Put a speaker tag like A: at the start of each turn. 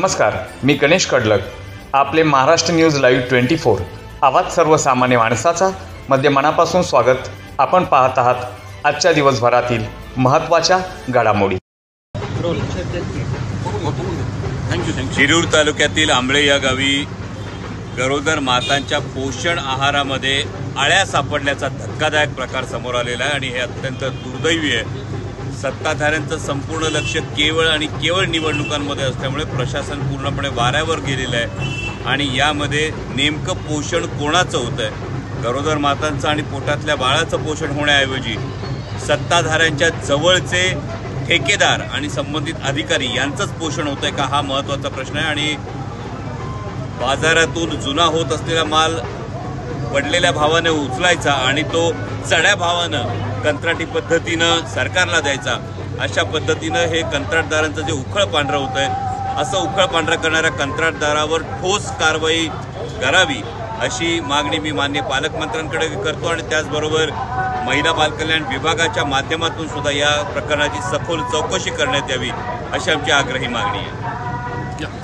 A: नमस्कार, मी गणेश कडलक. आपले Maharashtra news live 24 आवाज सर्वसामान्य माणसाचा मध्ये मनापासून स्वागत. आपण पाहत आहात आजच्या दिवसभरातील महत्त्वाच्या घडामोडी.
B: शिरूर तालुक्यातील आंबळे या गावी गरोदर मातांच्या पोषण आहारामध्ये आळ्या सापडल्याचा धक्कादायक प्रकार समोर आलेला आहे आणि हे अत्यंत दुर्दैवी आहे. सत्ताधाऱ्यांचं संपूर्ण लक्ष केवळ आणि केवळ निवडणुकांमध्ये असल्यामुळे प्रशासन पूर्णपणे वाऱ्यावर गेलेलं आहे आणि यामध्ये नेमकं पोषण कोणाचं होतं आहे? गरोदर मातांचं आणि पोटातल्या बाळाचं पोषण होण्याऐवजी सत्ताधाऱ्यांच्या जवळचे ठेकेदार आणि संबंधित अधिकारी यांचंच पोषण होतं आहे का, हा महत्त्वाचा प्रश्न आहे. आणि बाजारातून जुना होत असलेला माल पडलेल्या भावाने उचलायचा आणि तो चढ्या भावानं कंत्राटी पद्धतीनं सरकारला द्यायचा, अशा पद्धतीनं हे कंत्राटदारांचं जे उखळ पांढरं होतं आहे, असं उखळ पांढरं करणाऱ्या कंत्राटदारावर ठोस कारवाई करावी अशी मागणी मी माननीय पालकमंत्र्यांकडे करतो आणि त्याचबरोबर महिला बालकल्याण विभागाच्या माध्यमातून सुद्धा या प्रकरणाची सखोल चौकशी करण्यात यावी अशी आमची आग्रही मागणी आहे.